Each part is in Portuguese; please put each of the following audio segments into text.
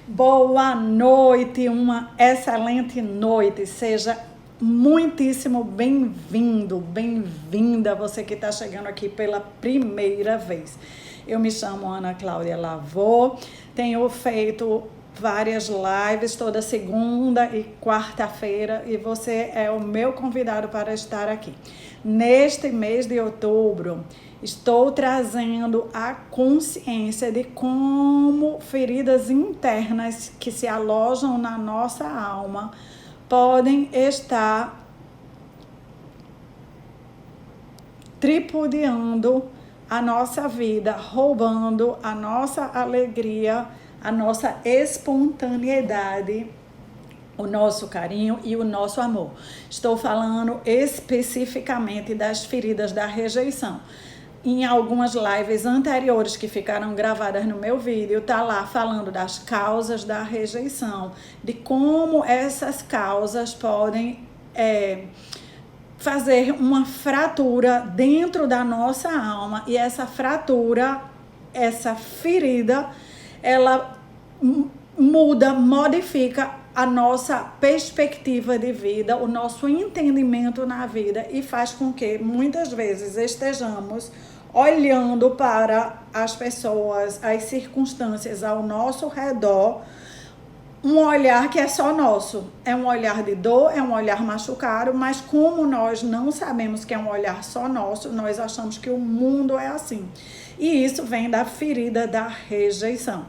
Boa noite, uma excelente noite. Seja muitíssimo bem-vindo, bem-vinda você que está chegando aqui pela primeira vez. Eu me chamo Ana Cláudia Lavô, tenho feito várias lives toda segunda e quarta-feira e você é o meu convidado para estar aqui. Neste mês de outubro, estou trazendo a consciência de como feridas internas que se alojam na nossa alma podem estar tripudiando a nossa vida, roubando a nossa alegria, a nossa espontaneidade, o nosso carinho e o nosso amor. Estou falando especificamente das feridas da rejeição. Em algumas lives anteriores que ficaram gravadas no meu vídeo, tá lá falando das causas da rejeição, de como essas causas podem fazer uma fratura dentro da nossa alma, e essa fratura, essa ferida, ela muda, modifica a nossa perspectiva de vida, o nosso entendimento na vida, e faz com que muitas vezes estejamos olhando para as pessoas, as circunstâncias ao nosso redor, um olhar que é só nosso. É um olhar de dor, é um olhar machucado, mas como nós não sabemos que é um olhar só nosso, nós achamos que o mundo é assim. E isso vem da ferida da rejeição.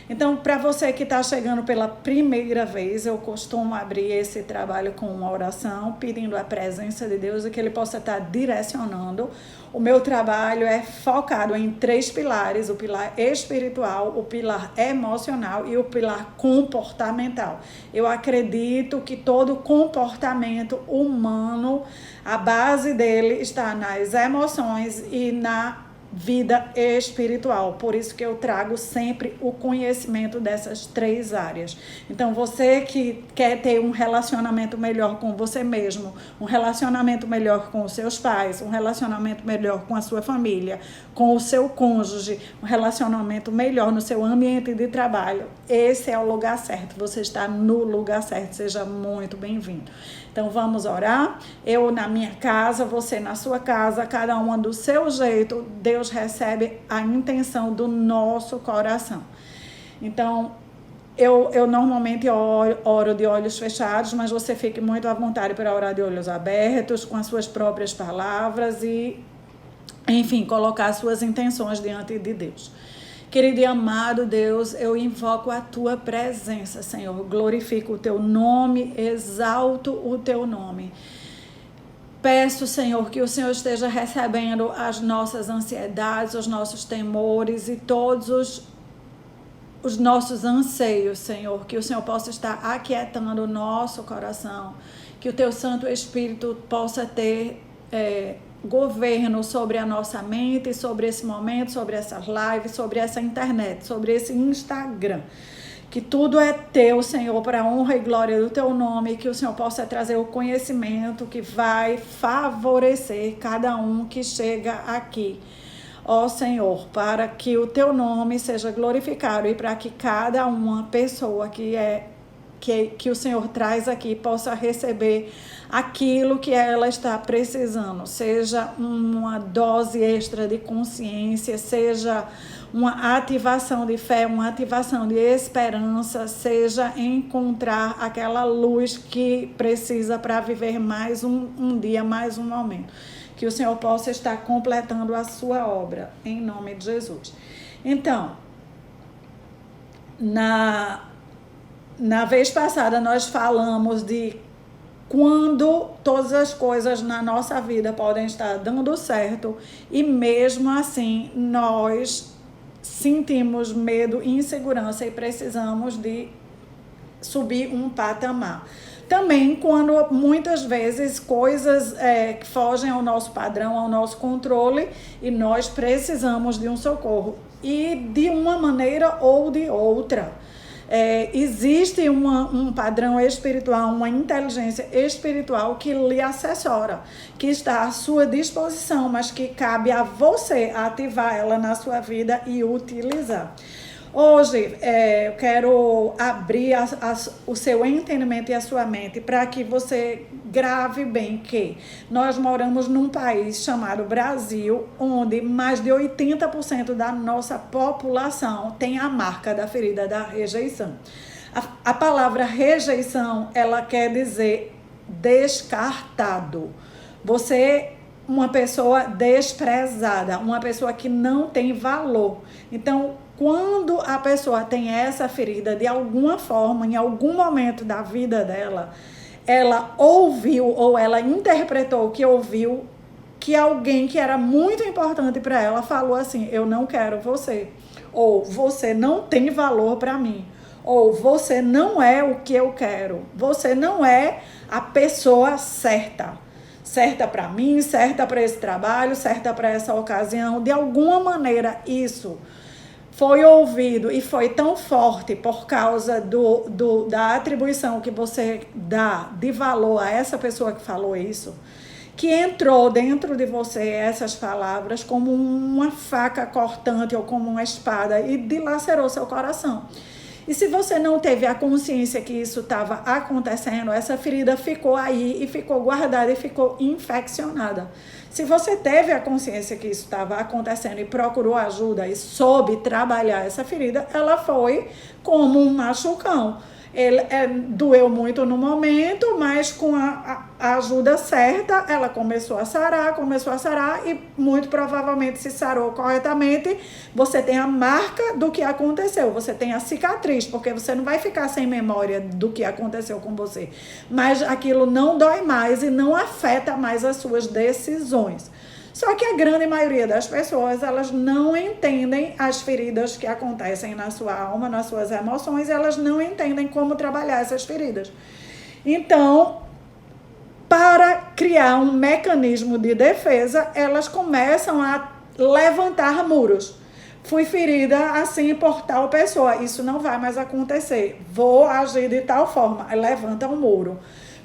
Então, para você que está chegando pela primeira vez, eu costumo abrir esse trabalho com uma oração, pedindo a presença de Deus e que Ele possa estar direcionando. O meu trabalho é focado em 3 pilares: o pilar espiritual, o pilar emocional e o pilar comportamental. Eu acredito que todo comportamento humano, a base dele está nas emoções e na vida espiritual. Por isso que eu trago sempre o conhecimento dessas 3 áreas. Então, você que quer ter um relacionamento melhor com você mesmo, um relacionamento melhor com os seus pais, um relacionamento melhor com a sua família, com o seu cônjuge, um relacionamento melhor no seu ambiente de trabalho, esse é o lugar certo. Você está no lugar certo. Seja muito bem-vindo. Então, vamos orar. Eu na minha casa, você na sua casa, cada uma do seu jeito. Deus recebe a intenção do nosso coração. Então, eu normalmente oro de olhos fechados, mas você fique muito à vontade para orar de olhos abertos, com as suas próprias palavras e, enfim, colocar as suas intenções diante de Deus. Querido e amado Deus, eu invoco a Tua presença, Senhor. Glorifico o Teu nome, exalto o Teu nome. Peço, Senhor, que o Senhor esteja recebendo as nossas ansiedades, os nossos temores e todos os nossos anseios, Senhor. Que o Senhor possa estar aquietando o nosso coração. Que o Teu Santo Espírito possa ter governo sobre a nossa mente, sobre esse momento, sobre essas lives, sobre essa internet, sobre esse Instagram. Que tudo é Teu, Senhor, para a honra e glória do Teu nome, e que o Senhor possa trazer o conhecimento que vai favorecer cada um que chega aqui. Ó Senhor, para que o Teu nome seja glorificado e para que cada uma pessoa que o Senhor traz aqui possa receber aquilo que ela está precisando, seja uma dose extra de consciência, seja uma ativação de fé, uma ativação de esperança, seja encontrar aquela luz que precisa para viver mais um dia, mais um momento. Que o Senhor possa estar completando a sua obra, em nome de Jesus. Então, na vez passada nós falamos de quando todas as coisas na nossa vida podem estar dando certo e mesmo assim nós sentimos medo e insegurança e precisamos de subir um patamar. Também quando muitas vezes coisas que fogem ao nosso padrão, ao nosso controle, e nós precisamos de um socorro. E de uma maneira ou de outra. Existe um padrão espiritual, uma inteligência espiritual que lhe assessora, que está à sua disposição, mas que cabe a você ativar ela na sua vida e utilizar. Hoje, eu quero abrir o seu entendimento e a sua mente para que você grave bem que nós moramos num país chamado Brasil, onde mais de 80% da nossa população tem a marca da ferida da rejeição. A palavra rejeição, ela quer dizer descartado. Você, uma pessoa desprezada, uma pessoa que não tem valor. Então, quando a pessoa tem essa ferida, de alguma forma, em algum momento da vida dela, ela ouviu ou ela interpretou que ouviu que alguém que era muito importante para ela falou assim: eu não quero você, ou você não tem valor para mim, ou você não é o que eu quero, você não é a pessoa certa para mim, certa para esse trabalho, certa para essa ocasião. De alguma maneira isso foi ouvido e foi tão forte por causa da atribuição que você dá de valor a essa pessoa que falou isso, que entrou dentro de você essas palavras como uma faca cortante ou como uma espada e dilacerou seu coração. E se você não teve a consciência que isso estava acontecendo, essa ferida ficou aí e ficou guardada e ficou infeccionada. Se você teve a consciência que isso estava acontecendo e procurou ajuda e soube trabalhar essa ferida, ela foi como um machucão. Ele doeu muito no momento, mas com a ajuda certa, ela começou a sarar e muito provavelmente se sarou corretamente. Você tem a marca do que aconteceu, você tem a cicatriz, porque você não vai ficar sem memória do que aconteceu com você. Mas aquilo não dói mais e não afeta mais as suas decisões. Só que a grande maioria das pessoas, elas não entendem as feridas que acontecem na sua alma, nas suas emoções, elas não entendem como trabalhar essas feridas. Então, para criar um mecanismo de defesa, elas começam a levantar muros. Fui ferida assim por tal pessoa, isso não vai mais acontecer, vou agir de tal forma, levanta um muro.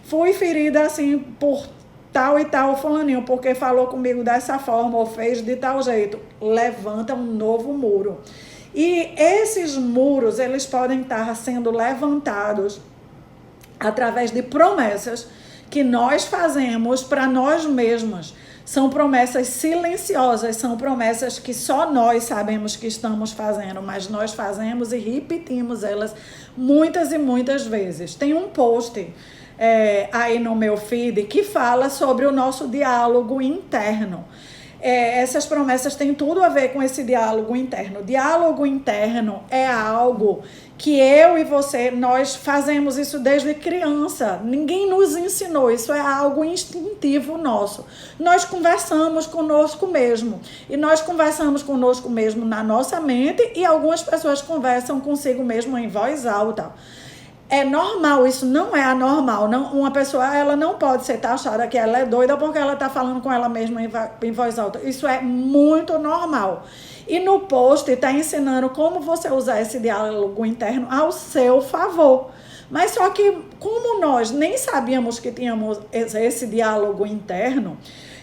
Fui ferida assim por tal e tal fulaninho, porque falou comigo dessa forma ou fez de tal jeito, levanta um novo muro. E esses muros, eles podem estar sendo levantados através de promessas que nós fazemos para nós mesmos. São promessas silenciosas, são promessas que só nós sabemos que estamos fazendo, mas nós fazemos e repetimos elas muitas e muitas vezes. Tem um post aí no meu feed que fala sobre o nosso diálogo interno. Essas promessas têm tudo a ver com esse diálogo interno. Diálogo interno é algo que eu e você, nós fazemos isso desde criança. Ninguém nos ensinou, isso é algo instintivo nosso. Nós conversamos conosco mesmo. E nós conversamos conosco mesmo na nossa mente e algumas pessoas conversam consigo mesmo em voz alta. É normal, isso não é anormal. Não, uma pessoa, ela não pode ser taxada que ela é doida porque ela está falando com ela mesma em voz alta. Isso é muito normal. E no post está ensinando como você usar esse diálogo interno ao seu favor. Mas só que como nós nem sabíamos que tínhamos esse diálogo interno,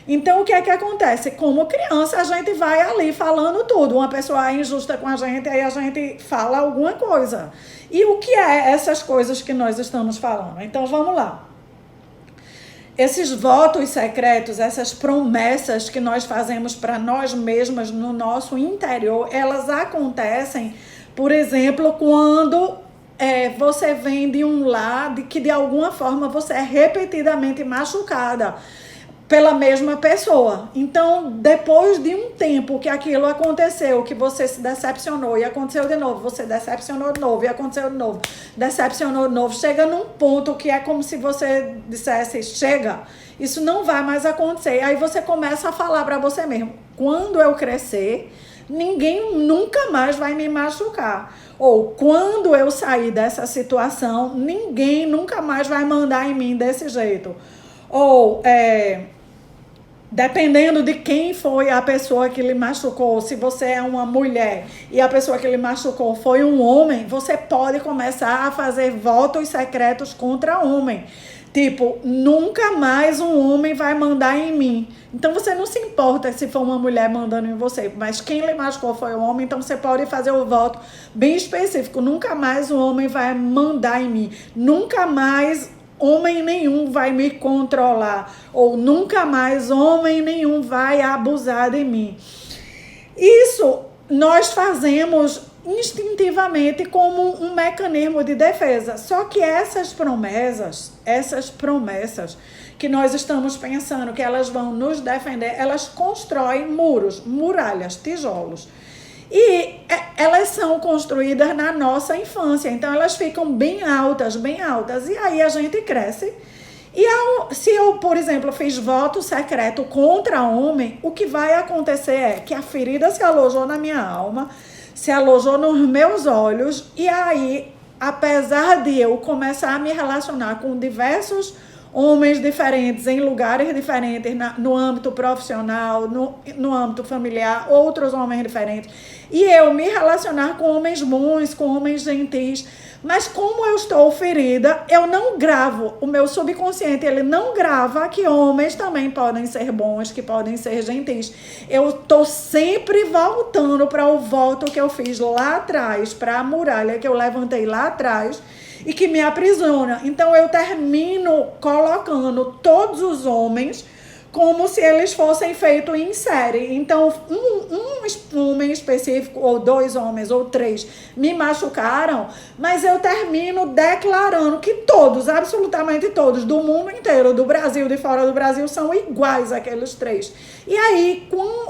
então o que é que acontece? Como criança a gente vai ali falando tudo. Uma pessoa é injusta com a gente, aí a gente fala alguma coisa. E o que é essas coisas que nós estamos falando? Então vamos lá. Esses votos secretos, essas promessas que nós fazemos para nós mesmas no nosso interior, elas acontecem, por exemplo, quando você vem de um lar que de alguma forma você é repetidamente machucada pela mesma pessoa. Então, depois de um tempo que aquilo aconteceu, que você se decepcionou e aconteceu de novo, você decepcionou de novo e aconteceu de novo, decepcionou de novo, chega num ponto que é como se você dissesse, chega, isso não vai mais acontecer. Aí você começa a falar para você mesmo, quando eu crescer, ninguém nunca mais vai me machucar. Ou quando eu sair dessa situação, ninguém nunca mais vai mandar em mim desse jeito. Ou, dependendo de quem foi a pessoa que lhe machucou, se você é uma mulher e a pessoa que lhe machucou foi um homem, você pode começar a fazer votos secretos contra homem. Tipo, nunca mais um homem vai mandar em mim. Então você não se importa se for uma mulher mandando em você, mas quem lhe machucou foi o homem, então você pode fazer o voto bem específico. Nunca mais um homem vai mandar em mim. Nunca mais homem nenhum vai me controlar. Ou nunca mais homem nenhum vai abusar de mim. Isso nós fazemos instintivamente como um mecanismo de defesa. Só que essas promessas que nós estamos pensando que elas vão nos defender, elas constroem muros, muralhas, tijolos. E elas são construídas na nossa infância, então elas ficam bem altas, e aí a gente cresce. E se eu, por exemplo, fiz voto secreto contra homem, o que vai acontecer é que a ferida se alojou na minha alma, se alojou nos meus olhos, e aí, apesar de eu começar a me relacionar com diversos homens diferentes, em lugares diferentes, no âmbito profissional, no âmbito familiar, outros homens diferentes, e eu me relacionar com homens bons, com homens gentis, mas como eu estou ferida, eu não gravo, o meu subconsciente, ele não grava que homens também podem ser bons, que podem ser gentis. Eu estou sempre voltando para o voto que eu fiz lá atrás, para a muralha que eu levantei lá atrás, e que me aprisiona. Então eu termino colocando todos os homens como se eles fossem feitos em série. Então um homem específico, ou 2 homens, ou 3, me machucaram, mas eu termino declarando que todos, absolutamente todos, do mundo inteiro, do Brasil, de fora do Brasil, são iguais àqueles 3. E aí,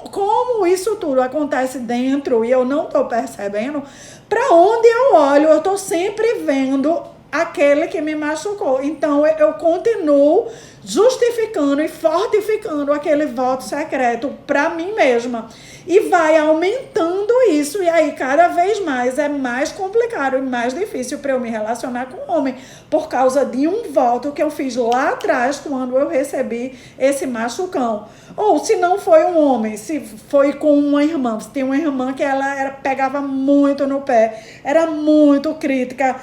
como isso tudo acontece dentro e eu não estou percebendo, para onde eu olho, eu estou sempre vendo aquele que me machucou. Então, eu continuo justificando e fortificando aquele voto secreto para mim mesma. E vai aumentando isso, e aí cada vez mais é mais complicado e mais difícil para eu me relacionar com o homem, por causa de um voto que eu fiz lá atrás, quando eu recebi esse machucão. Ou se não foi um homem, se foi com uma irmã. Se tem uma irmã que ela pegava muito no pé, era muito crítica,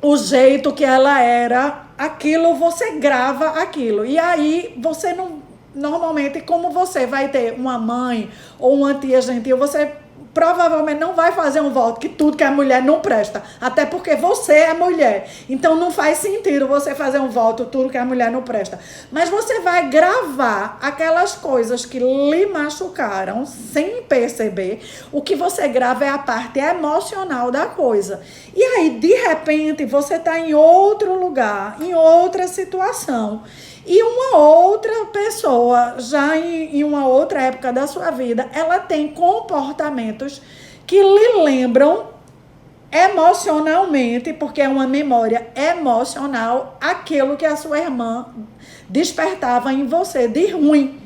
o jeito que ela era, aquilo você grava aquilo. E aí você não, normalmente, como você vai ter uma mãe ou uma tia gentil, você provavelmente não vai fazer um voto que tudo que é mulher não presta, até porque você é mulher, então não faz sentido você fazer um voto tudo que é mulher não presta, mas você vai gravar aquelas coisas que lhe machucaram sem perceber. O que você grava é a parte emocional da coisa, e aí de repente você está em outro lugar, em outra situação, e uma outra pessoa, já em uma outra época da sua vida, ela tem comportamentos que lhe lembram emocionalmente, porque é uma memória emocional, aquilo que a sua irmã despertava em você de ruim.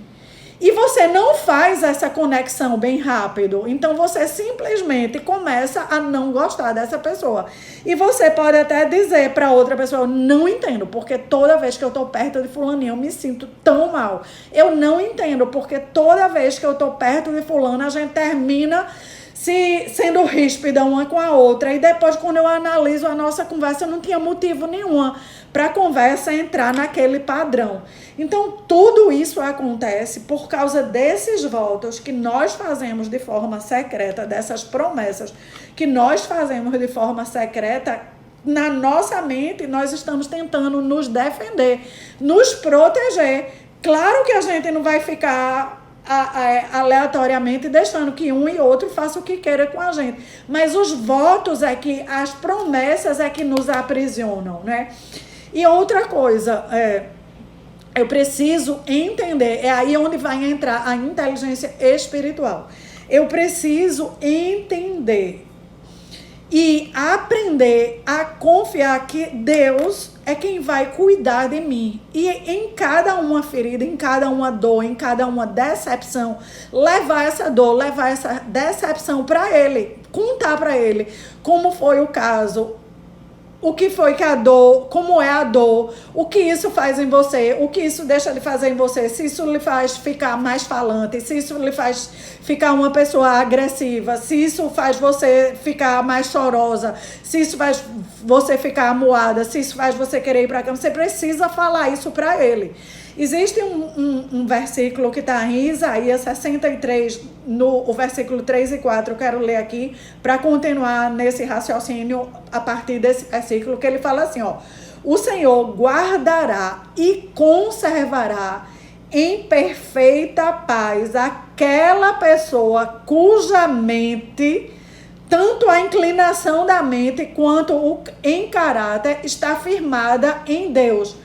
E você não faz essa conexão bem rápido. Então, você simplesmente começa a não gostar dessa pessoa. E você pode até dizer para outra pessoa, eu não entendo, porque toda vez que eu estou perto de fulaninho, eu me sinto tão mal. Eu não entendo, porque toda vez que eu estou perto de fulano, a gente termina sendo ríspida uma com a outra. E depois, quando eu analiso a nossa conversa, não tinha motivo nenhum para a conversa entrar naquele padrão. Então, tudo isso acontece por causa desses votos que nós fazemos de forma secreta, dessas promessas que nós fazemos de forma secreta. Na nossa mente, nós estamos tentando nos defender, nos proteger. Claro que a gente não vai ficar aleatoriamente deixando que um e outro façam o que queira com a gente, mas os votos as promessas é que nos aprisionam, né? E outra coisa, eu preciso entender, é aí onde vai entrar a inteligência espiritual. Eu preciso entender e aprender a confiar que Deus é quem vai cuidar de mim. E em cada uma ferida, em cada uma dor, em cada uma decepção, levar essa dor, levar essa decepção para Ele, contar para Ele como foi o caso o que foi que a dor, como é a dor, o que isso faz em você, o que isso deixa de fazer em você, se isso lhe faz ficar mais falante, se isso lhe faz ficar uma pessoa agressiva, se isso faz você ficar mais chorosa, se isso faz você ficar amuada, se isso faz você querer ir para a cama, você precisa falar isso para ele. Existe um versículo que está em Isaías 63, o versículo 3 e 4, eu quero ler aqui para continuar nesse raciocínio a partir desse versículo, que ele fala assim, ó: o Senhor guardará e conservará em perfeita paz aquela pessoa cuja mente, tanto a inclinação da mente quanto em caráter, está firmada em Deus.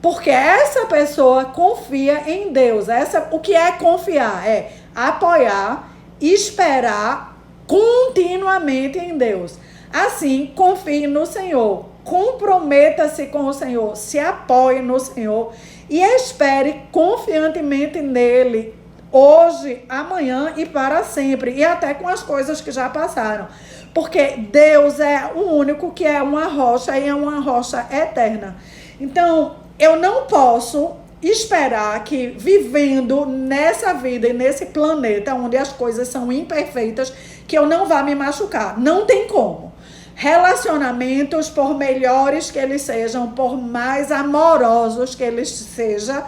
Porque essa pessoa confia em Deus. O que é confiar? É apoiar, esperar continuamente em Deus. Assim, confie no Senhor. Comprometa-se com o Senhor. Se apoie no Senhor. E espere confiantemente nele. Hoje, amanhã e para sempre. E até com as coisas que já passaram. Porque Deus é o único que é uma rocha e é uma rocha eterna. Então, eu não posso esperar que, vivendo nessa vida e nesse planeta onde as coisas são imperfeitas, que eu não vá me machucar. Não tem como. Relacionamentos, por melhores que eles sejam, por mais amorosos que eles sejam,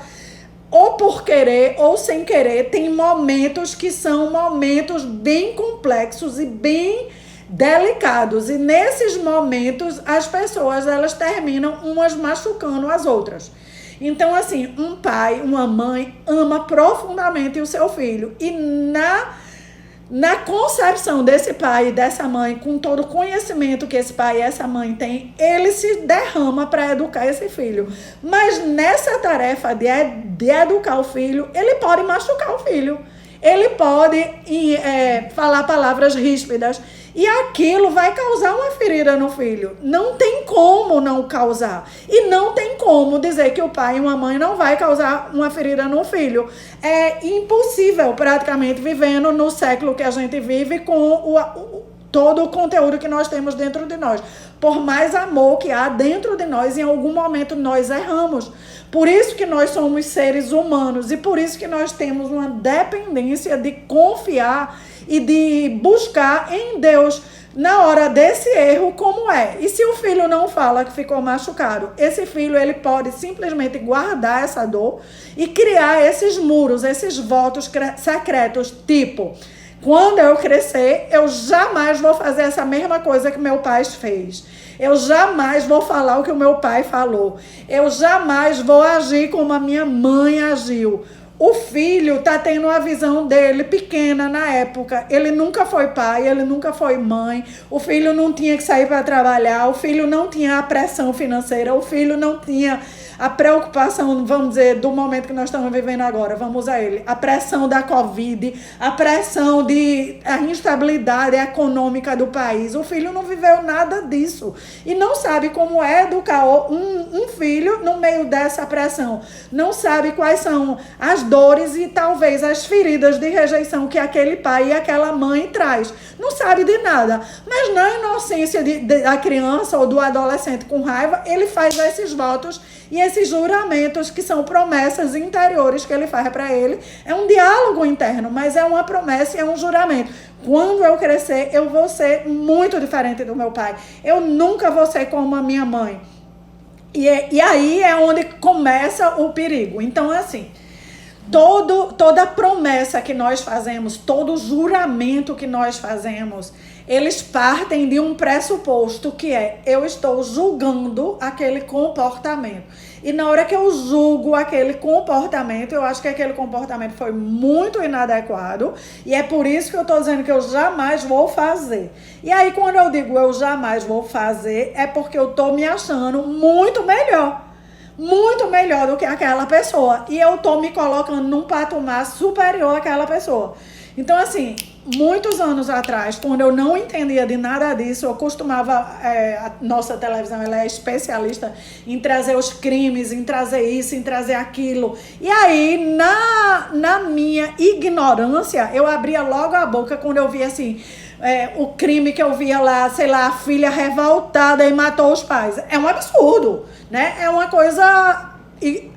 ou por querer ou sem querer, tem momentos que são momentos bem complexos e bem delicados, e nesses momentos as pessoas, elas terminam umas machucando as outras. Então, assim, um pai, uma mãe ama profundamente o seu filho, e na concepção desse pai e dessa mãe, com todo o conhecimento que esse pai e essa mãe têm, ele se derrama para educar esse filho. Mas nessa tarefa de educar o filho, ele pode machucar o filho. Ele pode falar palavras ríspidas. E aquilo vai causar uma ferida no filho. Não tem como não causar. E não tem como dizer que o pai e uma mãe não vai causar uma ferida no filho. É impossível, praticamente, vivendo no século que a gente vive, com todo o conteúdo que nós temos dentro de nós. Por mais amor que há dentro de nós, em algum momento nós erramos. Por isso que nós somos seres humanos e por isso que nós temos uma dependência de confiar e de buscar em Deus na hora desse erro, como é. E se o filho não fala que ficou machucado, esse filho, ele pode simplesmente guardar essa dor e criar esses muros, esses votos secretos, tipo: quando eu crescer, eu jamais vou fazer essa mesma coisa que meu pai fez. Eu jamais vou falar o que o meu pai falou. Eu jamais vou agir como a minha mãe agiu. O filho está tendo uma visão dele pequena na época. Ele nunca foi pai, ele nunca foi mãe. O filho não tinha que sair para trabalhar. O filho não tinha a pressão financeira. O filho não tinha a preocupação, vamos dizer, do momento que nós estamos vivendo agora. Vamos a ele. A pressão da Covid, a pressão a instabilidade econômica do país. O filho não viveu nada disso. E não sabe como é educar um filho no meio dessa pressão. Não sabe quais são as dores e talvez as feridas de rejeição que aquele pai e aquela mãe traz. Não sabe de nada. Mas na inocência da criança ou do adolescente com raiva, ele faz esses votos e esses juramentos, que são promessas interiores que ele faz para ele. É um diálogo interno, mas é uma promessa e é um juramento. Quando eu crescer, eu vou ser muito diferente do meu pai. Eu nunca vou ser como a minha mãe. E aí é onde começa o perigo. Então, assim, toda promessa que nós fazemos, todo juramento que nós fazemos, eles partem de um pressuposto, que é: eu estou julgando aquele comportamento. E na hora que eu julgo aquele comportamento, eu acho que aquele comportamento foi muito inadequado, e é por isso que eu estou dizendo que eu jamais vou fazer. E aí, quando eu digo eu jamais vou fazer, é porque eu estou me achando muito melhor do que aquela pessoa, e eu tô me colocando num patamar superior àquela pessoa. Então, assim, muitos anos atrás, quando eu não entendia de nada disso, eu costumava, a nossa televisão, ela é especialista em trazer os crimes, em trazer isso, em trazer aquilo. E aí, na minha ignorância, eu abria logo a boca quando eu via assim: o crime que eu via lá, sei lá, a filha revoltada e matou os pais. É um absurdo, né? É uma coisa... E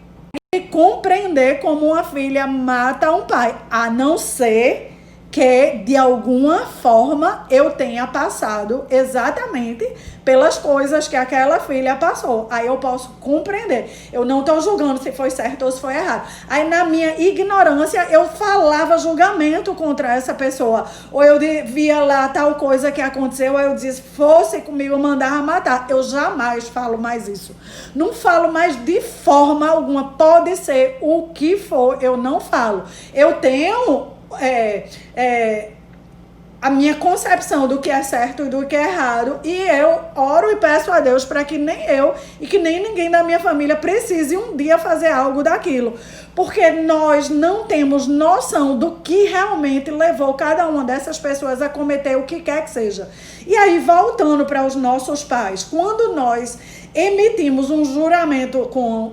compreender como uma filha mata um pai, a não ser que de alguma forma eu tenha passado exatamente pelas coisas que aquela filha passou. Aí eu posso compreender. Eu não estou julgando se foi certo ou se foi errado. Aí na minha ignorância eu falava julgamento contra essa pessoa. Ou eu via lá tal coisa que aconteceu, aí eu disse, fosse comigo, eu mandava matar. Eu jamais falo mais isso. Não falo mais de forma alguma. Pode ser o que for, eu não falo. Eu tenho... a minha concepção do que é certo e do que é errado, e eu oro e peço a Deus para que nem eu e que nem ninguém da minha família precise um dia fazer algo daquilo, porque nós não temos noção do que realmente levou cada uma dessas pessoas a cometer o que quer que seja. E aí, voltando para os nossos pais, quando nós emitimos um juramento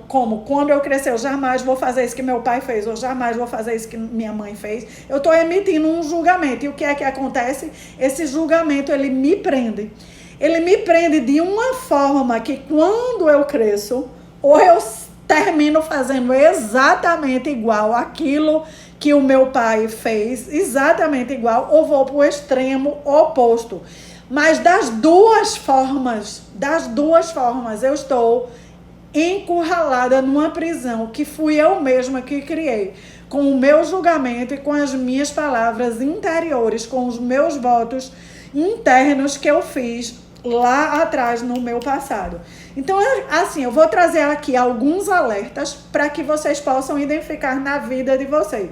como quando eu crescer eu jamais vou fazer isso que meu pai fez, eu jamais vou fazer isso que minha mãe fez, eu estou emitindo um julgamento. E o que é que acontece? Esse julgamento, ele me prende. Ele me prende de uma forma que quando eu cresço, ou eu termino fazendo exatamente igual aquilo que o meu pai fez, exatamente igual, ou vou para o extremo oposto. Mas das duas formas, eu estou encurralada numa prisão que fui eu mesma que criei, com o meu julgamento e com as minhas palavras interiores, com os meus votos internos que eu fiz lá atrás no meu passado. Então, assim, eu vou trazer aqui alguns alertas para que vocês possam identificar na vida de vocês,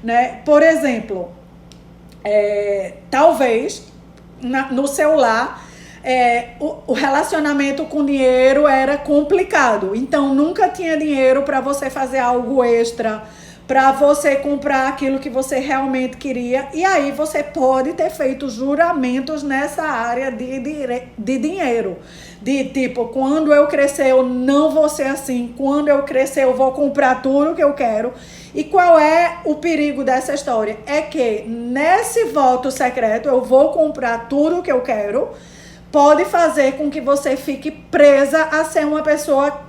né? Por exemplo, talvez no seu lar o relacionamento com dinheiro era complicado, então nunca tinha dinheiro para você fazer algo extra, para você comprar aquilo que você realmente queria, e aí você pode ter feito juramentos nessa área de dinheiro, de tipo, quando eu crescer eu não vou ser assim, quando eu crescer eu vou comprar tudo que eu quero. E qual é o perigo dessa história? É que nesse voto secreto, eu vou comprar tudo que eu quero, pode fazer com que você fique presa a ser uma pessoa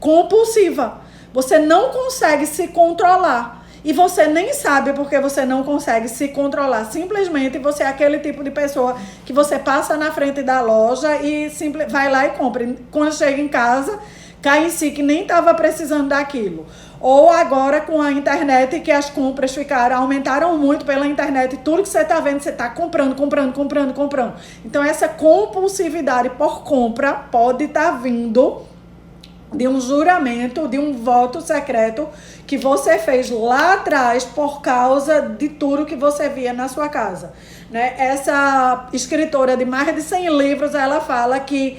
compulsiva. Você não consegue se controlar. E você nem sabe porque você não consegue se controlar. Simplesmente você é aquele tipo de pessoa que você passa na frente da loja e vai lá e compra. Quando chega em casa, cai em si que nem estava precisando daquilo. Ou agora com a internet, que as compras aumentaram muito pela internet, tudo que você está vendo, você está comprando. Então essa compulsividade por compra pode estar vindo de um juramento, de um voto secreto que você fez lá atrás por causa de tudo que você via na sua casa, né? Essa escritora de mais de 100 livros, ela fala que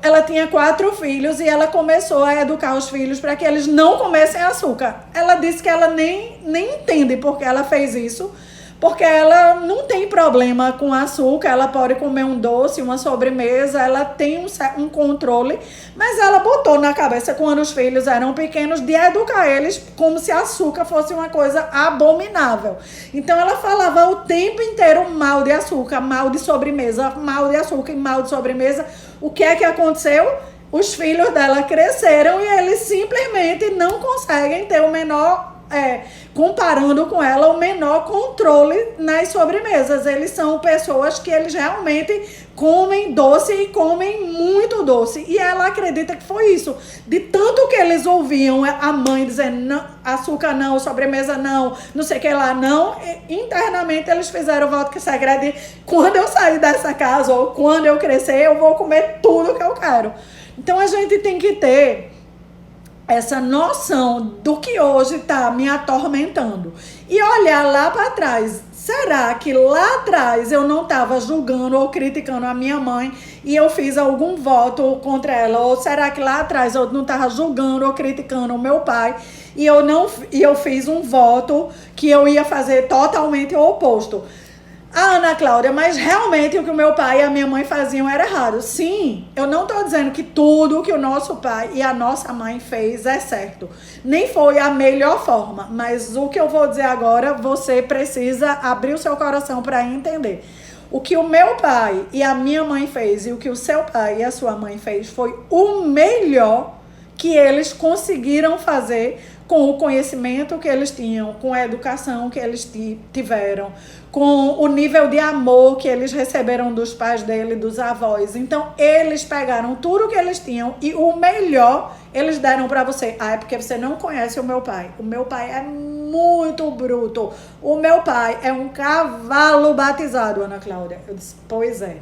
ela tinha 4 filhos e ela começou a educar os filhos para que eles não comessem açúcar. Ela disse que ela nem entende por que ela fez isso, porque ela não tem problema com açúcar, ela pode comer um doce, uma sobremesa, ela tem um controle, mas ela botou na cabeça, quando os filhos eram pequenos, de educar eles como se açúcar fosse uma coisa abominável. Então ela falava o tempo inteiro mal de açúcar, mal de sobremesa, mal de açúcar e mal de sobremesa. O que é que aconteceu? Os filhos dela cresceram e eles simplesmente não conseguem ter o menor... comparando com ela, o menor controle nas sobremesas. Eles são pessoas que eles realmente comem doce e comem muito doce. E ela acredita que foi isso. De tanto que eles ouviam a mãe dizendo não, açúcar não, sobremesa não, não sei o que lá não, internamente eles fizeram o voto que secreto de quando eu sair dessa casa ou quando eu crescer, eu vou comer tudo que eu quero. Então a gente tem que ter essa noção do que hoje está me atormentando e olhar lá para trás. Será que lá atrás eu não estava julgando ou criticando a minha mãe e eu fiz algum voto contra ela? Ou será que lá atrás eu não estava julgando ou criticando o meu pai e eu fiz um voto que eu ia fazer totalmente o oposto? Ah, Ana Cláudia, mas realmente o que o meu pai e a minha mãe faziam era errado. Sim, eu não estou dizendo que tudo que o nosso pai e a nossa mãe fez é certo. Nem foi a melhor forma, mas o que eu vou dizer agora, você precisa abrir o seu coração para entender. O que o meu pai e a minha mãe fez e o que o seu pai e a sua mãe fez foi o melhor que eles conseguiram fazer com o conhecimento que eles tinham, com a educação que eles tiveram, com o nível de amor que eles receberam dos pais dele, dos avós. Então, eles pegaram tudo que eles tinham e o melhor eles deram para você. Ah, é porque você não conhece o meu pai. O meu pai é muito bruto. O meu pai é um cavalo batizado, Ana Cláudia. Eu disse, pois é.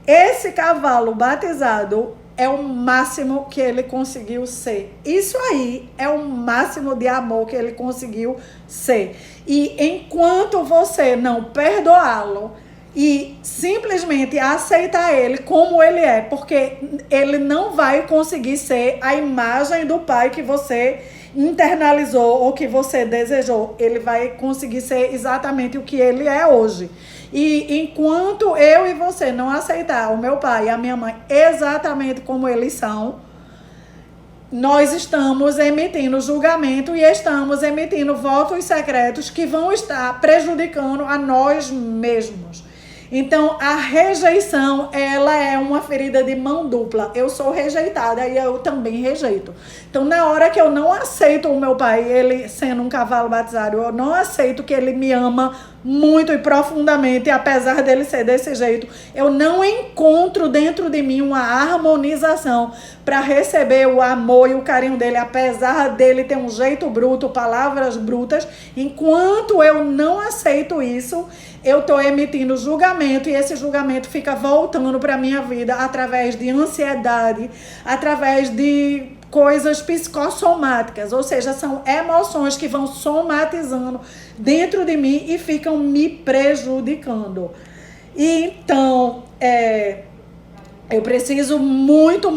Esse cavalo batizado é o máximo que ele conseguiu ser. Isso aí é o máximo de amor que ele conseguiu ser. E enquanto você não perdoá-lo e simplesmente aceitar ele como ele é, porque ele não vai conseguir ser a imagem do pai que você internalizou ou que você desejou. Ele vai conseguir ser exatamente o que ele é hoje. E enquanto eu e você não aceitar o meu pai e a minha mãe exatamente como eles são, nós estamos emitindo julgamento e estamos emitindo votos secretos que vão estar prejudicando a nós mesmos. Então, a rejeição, ela é uma ferida de mão dupla. Eu sou rejeitada e eu também rejeito. Então, na hora que eu não aceito o meu pai, ele sendo um cavalo batizado, eu não aceito que ele me ama muito e profundamente, apesar dele ser desse jeito, eu não encontro dentro de mim uma harmonização para receber o amor e o carinho dele, apesar dele ter um jeito bruto, palavras brutas. Enquanto eu não aceito isso, eu estou emitindo julgamento e esse julgamento fica voltando para a minha vida através de ansiedade, através de coisas psicossomáticas, ou seja, são emoções que vão somatizando dentro de mim e ficam me prejudicando. E então, eu preciso muito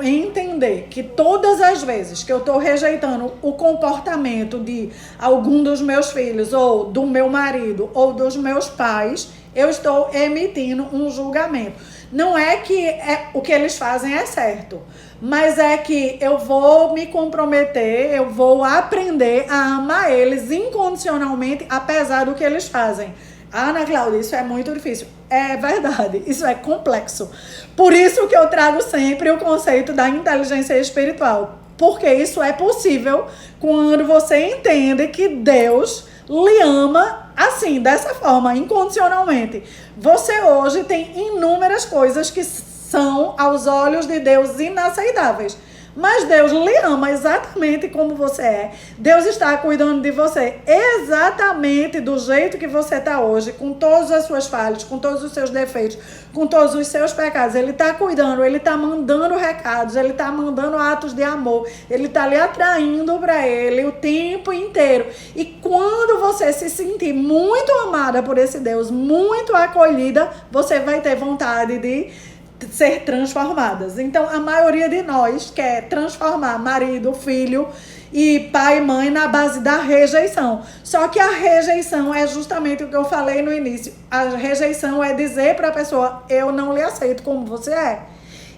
entender que todas as vezes que eu estou rejeitando o comportamento de algum dos meus filhos, ou do meu marido, ou dos meus pais, eu estou emitindo um julgamento. Não é que o que eles fazem é certo, mas é que eu vou me comprometer, eu vou aprender a amar eles incondicionalmente, apesar do que eles fazem. Ana Cláudia, isso é muito difícil. É verdade, isso é complexo. Por isso que eu trago sempre o conceito da inteligência espiritual. Porque isso é possível quando você entende que Deus lhe ama assim, dessa forma, incondicionalmente. Você hoje tem inúmeras coisas que são, aos olhos de Deus, inaceitáveis. Mas Deus lhe ama exatamente como você é. Deus está cuidando de você exatamente do jeito que você está hoje, com todas as suas falhas, com todos os seus defeitos, com todos os seus pecados. Ele está cuidando, ele está mandando recados, ele está mandando atos de amor, ele está lhe atraindo para ele o tempo inteiro. E quando você se sentir muito amada por esse Deus, muito acolhida, você vai ter vontade de ser transformadas. Então, a maioria de nós quer transformar marido, filho e pai e mãe na base da rejeição. Só que a rejeição é justamente o que eu falei no início. A rejeição é dizer para a pessoa, eu não lhe aceito como você é.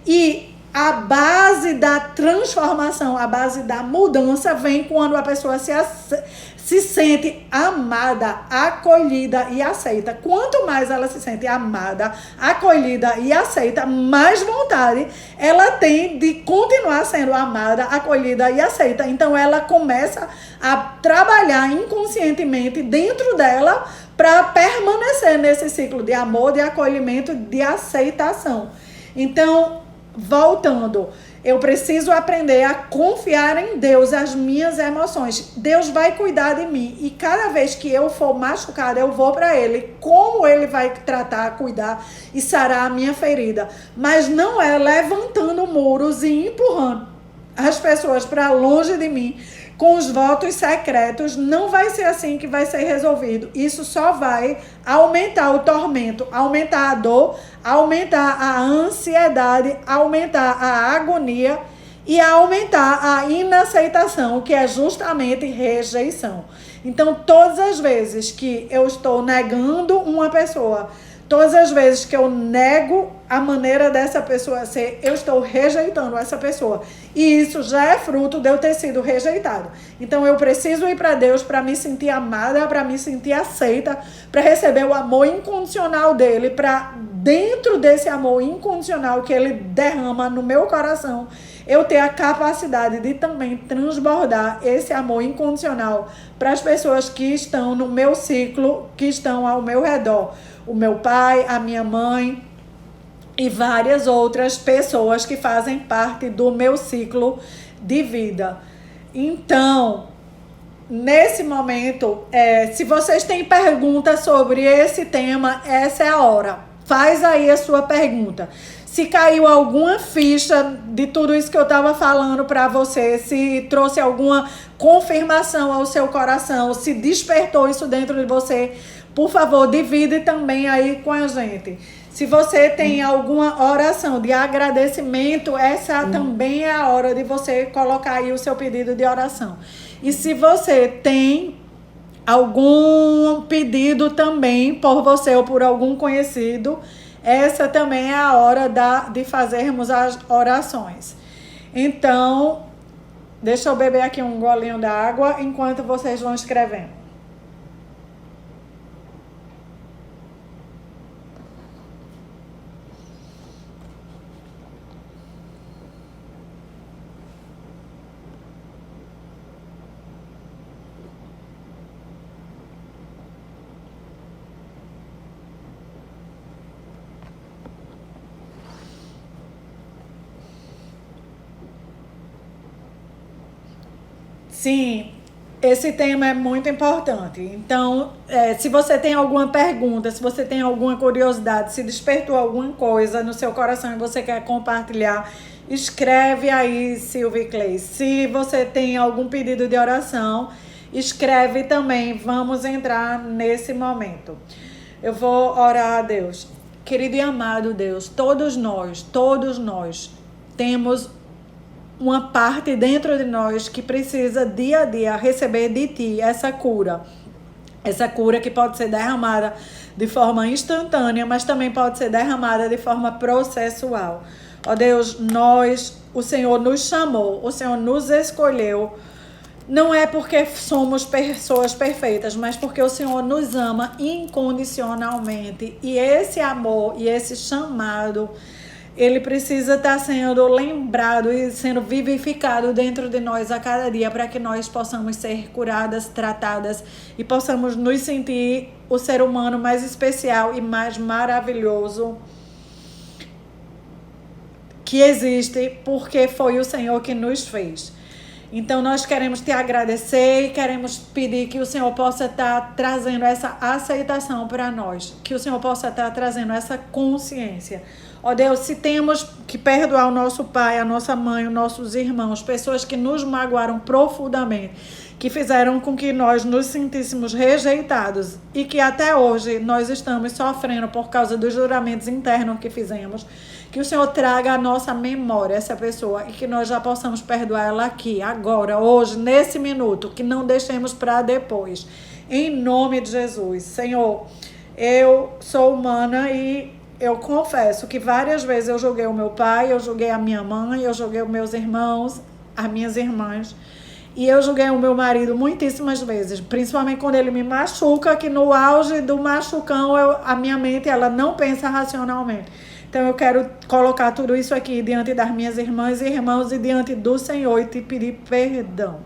E a base da transformação, a base da mudança vem quando a pessoa se sente amada, acolhida e aceita. Quanto mais ela se sente amada, acolhida e aceita, mais vontade ela tem de continuar sendo amada, acolhida e aceita. Então ela começa a trabalhar inconscientemente dentro dela para permanecer nesse ciclo de amor, de acolhimento, de aceitação. Então, voltando, eu preciso aprender a confiar em Deus, as minhas emoções. Deus vai cuidar de mim e cada vez que eu for machucada, eu vou para Ele. Como Ele vai tratar, cuidar e sarar a minha ferida. Mas não é levantando muros e empurrando as pessoas para longe de mim com os votos secretos. Não vai ser assim que vai ser resolvido. Isso só vai aumentar o tormento, aumentar a dor, aumentar a ansiedade, aumentar a agonia e aumentar a inaceitação, que é justamente rejeição. Então, todas as vezes que eu estou negando uma pessoa, Todas as vezes que eu nego a maneira dessa pessoa ser, eu estou rejeitando essa pessoa. E isso já é fruto de eu ter sido rejeitado. Então eu preciso ir para Deus para me sentir amada, para me sentir aceita, para receber o amor incondicional dele, para dentro desse amor incondicional que ele derrama no meu coração, eu ter a capacidade de também transbordar esse amor incondicional para as pessoas que estão no meu ciclo, que estão ao meu redor. O meu pai, a minha mãe e várias outras pessoas que fazem parte do meu ciclo de vida. Então, nesse momento, se vocês têm perguntas sobre esse tema, essa é a hora. Faz aí a sua pergunta. Se caiu alguma ficha de tudo isso que eu estava falando para você, se trouxe alguma confirmação ao seu coração, se despertou isso dentro de você, por favor, divide também aí com a gente. Se você tem alguma oração de agradecimento, essa também é a hora de você colocar aí o seu pedido de oração. E se você tem algum pedido também por você ou por algum conhecido, essa também é a hora de fazermos as orações. Então, deixa eu beber aqui um golinho d'água enquanto vocês vão escrevendo. Sim, esse tema é muito importante. Então, se você tem alguma pergunta, se você tem alguma curiosidade, se despertou alguma coisa no seu coração e você quer compartilhar, escreve aí, Silvia Clay. Se você tem algum pedido de oração, escreve também. Vamos entrar nesse momento. Eu vou orar a Deus. Querido e amado Deus, todos nós temos uma parte dentro de nós que precisa dia a dia receber de ti essa cura que pode ser derramada de forma instantânea, mas também pode ser derramada de forma processual. Ó Deus, o Senhor nos chamou, o Senhor nos escolheu, não é porque somos pessoas perfeitas, mas porque o Senhor nos ama incondicionalmente, e esse amor e esse chamado, ele precisa estar sendo lembrado e sendo vivificado dentro de nós a cada dia, para que nós possamos ser curadas, tratadas e possamos nos sentir o ser humano mais especial e mais maravilhoso que existe, porque foi o Senhor que nos fez. Então nós queremos te agradecer e queremos pedir que o Senhor possa estar trazendo essa aceitação para nós, que o Senhor possa estar trazendo essa consciência. Ó Deus, se temos que perdoar o nosso pai, a nossa mãe, os nossos irmãos, pessoas que nos magoaram profundamente, que fizeram com que nós nos sentíssemos rejeitados e que até hoje nós estamos sofrendo por causa dos juramentos internos que fizemos, que o Senhor traga à nossa memória essa pessoa e que nós já possamos perdoar ela aqui, agora, hoje, nesse minuto, que não deixemos para depois. Em nome de Jesus. Senhor, eu sou humana e eu confesso que várias vezes eu julguei o meu pai, eu julguei a minha mãe, eu julguei os meus irmãos, as minhas irmãs. E eu julguei o meu marido muitíssimas vezes, principalmente quando ele me machuca, que no auge do machucão a minha mente ela não pensa racionalmente. Então eu quero colocar tudo isso aqui diante das minhas irmãs e irmãos e diante do Senhor e te pedir perdão.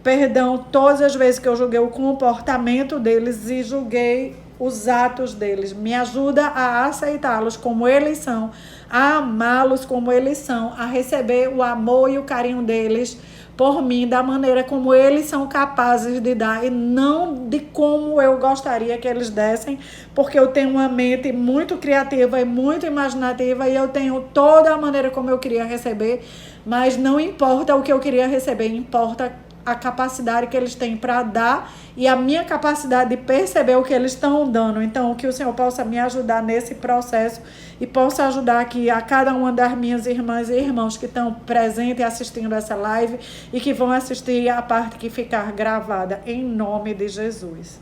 Perdão todas as vezes que eu julguei o comportamento deles e julguei os atos deles. Me ajuda a aceitá-los como eles são, a amá-los como eles são, a receber o amor e o carinho deles por mim, da maneira como eles são capazes de dar e não de como eu gostaria que eles dessem, porque eu tenho uma mente muito criativa e muito imaginativa e eu tenho toda a maneira como eu queria receber, mas não importa o que eu queria receber, importa a capacidade que eles têm para dar e a minha capacidade de perceber o que eles estão dando. Então, que o Senhor possa me ajudar nesse processo e possa ajudar aqui a cada uma das minhas irmãs e irmãos que estão presentes e assistindo essa live e que vão assistir a parte que ficar gravada, em nome de Jesus.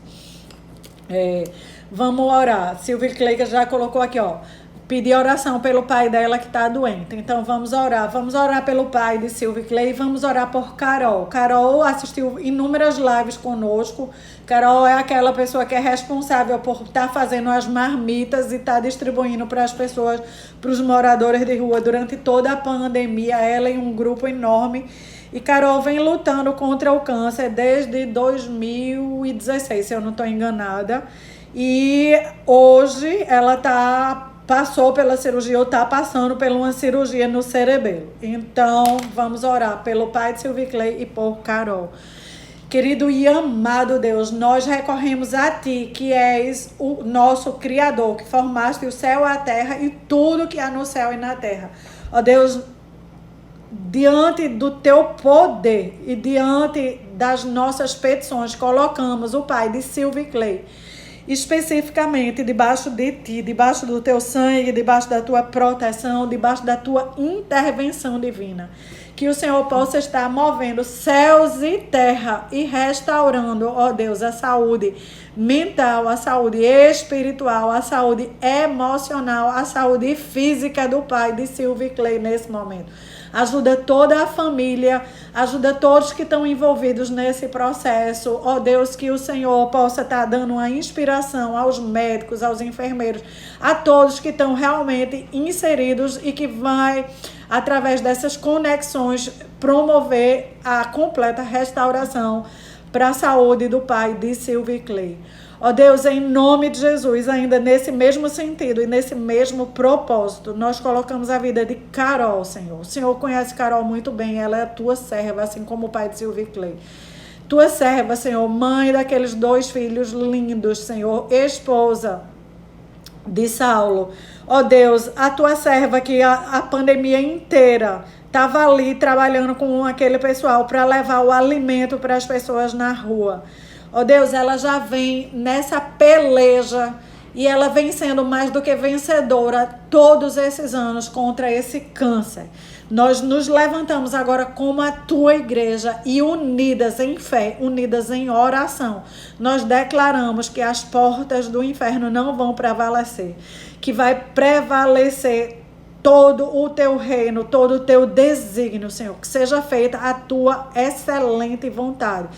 Vamos orar. Silvia Cleica já colocou aqui, ó. Pedir oração pelo pai dela que está doente. Então vamos orar. Vamos orar pelo pai de Silvia Clay. Vamos orar por Carol. Carol assistiu inúmeras lives conosco. Carol é aquela pessoa que é responsável por estar fazendo as marmitas e estar distribuindo para as pessoas, para os moradores de rua durante toda a pandemia. Ela e um grupo enorme. E Carol vem lutando contra o câncer desde 2016, se eu não estou enganada. E hoje ela passou pela cirurgia ou está passando por uma cirurgia no cerebelo. Então, vamos orar pelo pai de Silvia Clay e por Carol. Querido e amado Deus, nós recorremos a Ti, que és o nosso Criador, que formaste o céu e a terra e tudo que há no céu e na terra. Ó Deus, diante do Teu poder e diante das nossas petições, colocamos o pai de Silvia Clay especificamente debaixo de Ti, debaixo do Teu sangue, debaixo da Tua proteção, debaixo da Tua intervenção divina. Que o Senhor possa estar movendo céus e terra e restaurando, ó Deus, a saúde mental, a saúde espiritual, a saúde emocional, a saúde física do pai de Silvia Clay nesse momento. Ajuda toda a família, ajuda todos que estão envolvidos nesse processo. Ó Deus, que o Senhor possa estar dando uma inspiração aos médicos, aos enfermeiros, a todos que estão realmente inseridos e que vai, através dessas conexões, promover a completa restauração para a saúde do pai de Silvia Clay. Ó Deus, em nome de Jesus, ainda nesse mesmo sentido e nesse mesmo propósito, nós colocamos a vida de Carol, Senhor. O Senhor conhece Carol muito bem, ela é a Tua serva, assim como o pai de Silvia Clay. Tua serva, Senhor, mãe daqueles 2 filhos lindos, Senhor, esposa de Saulo. Ó Deus, a Tua serva que a pandemia inteira estava ali trabalhando com aquele pessoal para levar o alimento para as pessoas na rua. Ó Deus, ela já vem nessa peleja e ela vem sendo mais do que vencedora todos esses anos contra esse câncer. Nós nos levantamos agora como a Tua igreja e unidas em fé, unidas em oração. Nós declaramos que as portas do inferno não vão prevalecer, que vai prevalecer todo o Teu reino, todo o Teu desígnio, Senhor, que seja feita a Tua excelente vontade.